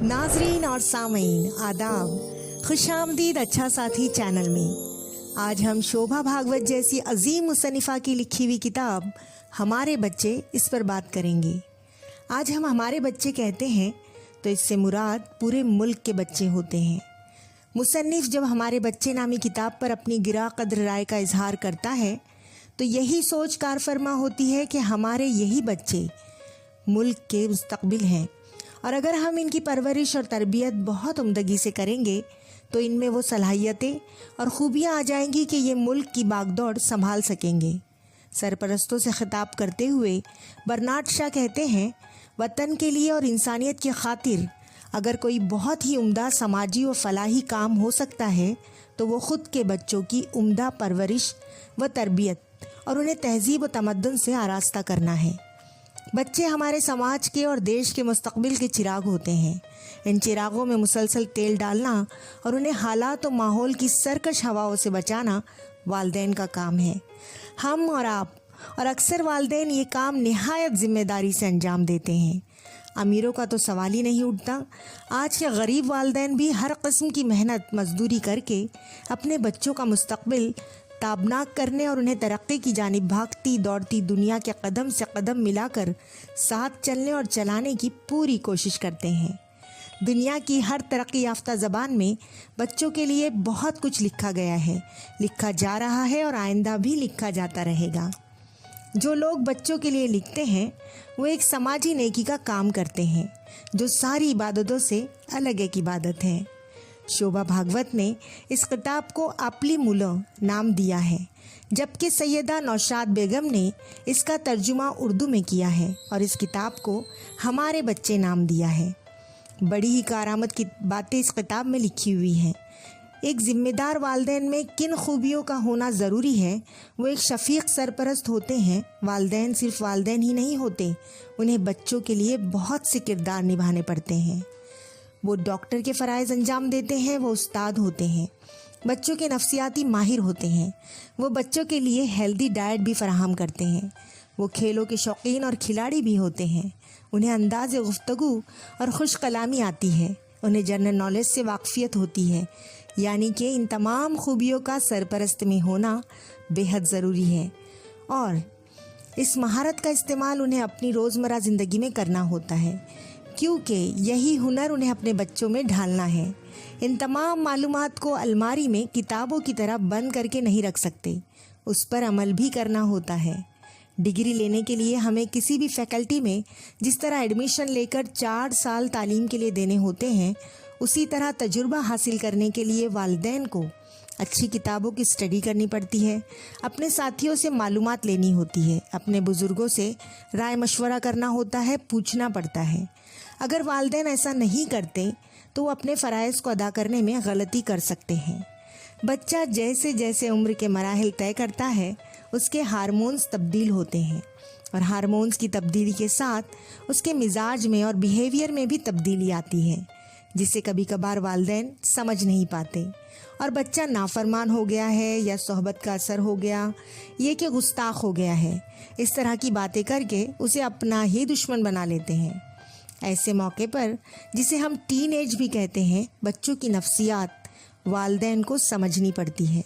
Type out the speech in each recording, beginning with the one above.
नाजरीन और सामीन आदाब, खुशामदीद अच्छा साथी चैनल में। आज हम शोभा भागवत जैसी अजीम मुसन्निफ़ा की लिखी हुई किताब हमारे बच्चे इस पर बात करेंगे। आज हम हमारे बच्चे कहते हैं तो इससे मुराद पूरे मुल्क के बच्चे होते हैं। मुसन्निफ़ जब हमारे बच्चे नामी किताब पर अपनी गिरा कद्र राय का इजहार करता है तो यही सोच कार फरमा होती है कि हमारे यही बच्चे मुल्क के मुस्तकबिल हैं और अगर हम इनकी परवरिश और तरबियत बहुत उम्दगी से करेंगे तो इनमें वो सलाहियतें और खूबियाँ आ जाएंगी कि ये मुल्क की बागदौड़ संभाल सकेंगे। सरपरस्तों से खिताब करते हुए बर्नार्ड शॉ कहते हैं, वतन के लिए और इंसानियत की खातिर अगर कोई बहुत ही उम्दा समाजी व फलाही काम हो सकता है तो वो ख़ुद के बच्चों की उम्दा परवरिश व तरबियत और उन्हें तहजीब व तमद्दुन से आरास्ता करना है। बच्चे हमारे समाज के और देश के मुस्तकबिल के चिराग होते हैं। इन चिरागों में मुसलसल तेल डालना और उन्हें हालात और माहौल की सरकश हवाओं से बचाना वालिदैन का काम है। हम और आप और अक्सर वालिदैन ये काम निहायत ज़िम्मेदारी से अंजाम देते हैं। अमीरों का तो सवाल ही नहीं उठता। आज के गरीब वालिदैन भी हर किस्म की मेहनत मजदूरी करके अपने बच्चों का मुस्तकबिल ताबनाक करने और उन्हें तरक्की की जानिब भागती दौड़ती दुनिया के कदम से कदम मिलाकर साथ चलने और चलाने की पूरी कोशिश करते हैं। दुनिया की हर तरक्की याफ्ता ज़बान में बच्चों के लिए बहुत कुछ लिखा गया है, लिखा जा रहा है और आइंदा भी लिखा जाता रहेगा। जो लोग बच्चों के लिए लिखते हैं वो एक समाजी नेकी का काम करते हैं जो सारी इबादतों से अलग एक इबादत है। शोभा भागवत ने इस किताब को आपली मुलो नाम दिया है, जबकि सैयदा नौशाद बेगम ने इसका तर्जुमा उर्दू में किया है और इस किताब को हमारे बच्चे नाम दिया है। बड़ी ही कारामत की बातें इस किताब में लिखी हुई हैं। एक ज़िम्मेदार वालिदैन में किन खूबियों का होना ज़रूरी है, वो एक शफ़ीक़ सरपरस्त होते हैं। वालिदैन सिर्फ वालिदैन ही नहीं होते, उन्हें बच्चों के लिए बहुत से किरदार निभाने पड़ते हैं। वो डॉक्टर के फ़राइज़ अंजाम देते हैं, वो उस्ताद होते हैं, बच्चों के नफ्सियाती माहिर होते हैं, वो बच्चों के लिए हेल्दी डाइट भी फराहम करते हैं, वो खेलों के शौकीन और खिलाड़ी भी होते हैं, उन्हें अंदाज़ गुफ्तगू और खुश कलामी आती है, उन्हें जनरल नॉलेज से वाकफ़ियत होती है। यानी कि इन तमाम खूबियों का सरपरस्त में होना बेहद ज़रूरी है और इस महारत का इस्तेमाल उन्हें अपनी रोज़मर्रा ज़िंदगी में करना होता है, क्योंकि यही हुनर उन्हें अपने बच्चों में ढालना है। इन तमाम मालूमात को अलमारी में किताबों की तरह बंद करके नहीं रख सकते, उस पर अमल भी करना होता है। डिग्री लेने के लिए हमें किसी भी फैकल्टी में जिस तरह एडमिशन लेकर 4 साल तालीम के लिए देने होते हैं, उसी तरह तजुर्बा हासिल करने के लिए वालिदैन को अच्छी किताबों की स्टडी करनी पड़ती है, अपने साथियों से मालूमात लेनी होती है, अपने बुज़ुर्गों से राय मशवरा करना होता है, पूछना पड़ता है। अगर वालिदैन ऐसा नहीं करते तो वो अपने फ़राइज़ को अदा करने में गलती कर सकते हैं। बच्चा जैसे जैसे उम्र के मराहिल तय करता है उसके हार्मोन्स तब्दील होते हैं और हार्मोन्स की तब्दीली के साथ उसके मिजाज में और बिहेवियर में भी तब्दीली आती है, जिसे कभी कभार वालिदैन समझ नहीं पाते और बच्चा नाफरमान हो गया है या सोहबत का असर हो गया, ये कि गुस्ताख हो गया है, इस तरह की बातें करके उसे अपना ही दुश्मन बना लेते हैं। ऐसे मौके पर, जिसे हम टीन एज भी कहते हैं, बच्चों की नफ्सियात वालिदैन को समझनी पड़ती है,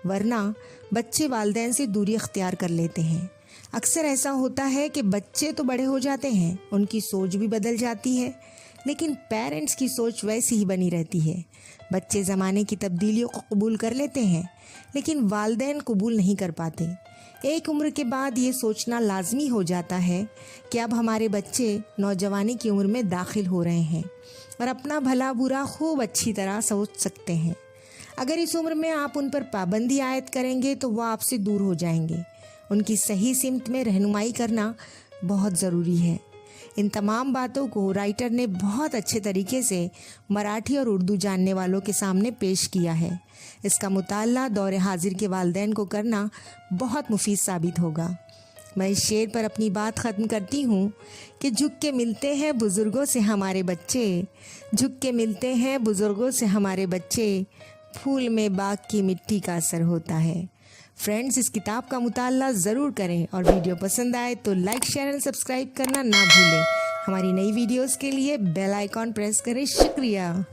वरना बच्चे वालिदैन से दूरी अख्तियार कर लेते हैं। अक्सर ऐसा होता है कि बच्चे तो बड़े हो जाते हैं, उनकी सोच भी बदल जाती है, लेकिन पेरेंट्स की सोच वैसी ही बनी रहती है। बच्चे ज़माने की तब्दीलियों को कबूल कर लेते हैं, लेकिन वालिदैन कबूल नहीं कर पाते। एक उम्र के बाद ये सोचना लाजमी हो जाता है कि अब हमारे बच्चे नौजवानी की उम्र में दाखिल हो रहे हैं और अपना भला बुरा खूब अच्छी तरह सोच सकते हैं। अगर इस उम्र में आप उन पर पाबंदी आयद करेंगे तो वह आपसे दूर हो जाएंगे। उनकी सही सिमत में रहनुमाई करना बहुत ज़रूरी है। इन तमाम बातों को राइटर ने बहुत अच्छे तरीके से मराठी और उर्दू जानने वालों के सामने पेश किया है। इसका मुताला दौर हाजिर के वालिदैन को करना बहुत मुफीद साबित होगा। मैं इस शेर पर अपनी बात ख़त्म करती हूँ कि झुक के मिलते हैं बुज़ुर्गों से हमारे बच्चे, झुक के मिलते हैं बुज़ुर्गों से हमारे बच्चे, फूल में बाग की मिट्टी का असर होता है। फ्रेंड्स, इस किताब का मुताला ज़रूर करें और वीडियो पसंद आए तो लाइक शेयर एंड सब्सक्राइब करना ना भूलें। हमारी नई वीडियोस के लिए बेल आइकॉन प्रेस करें। शुक्रिया।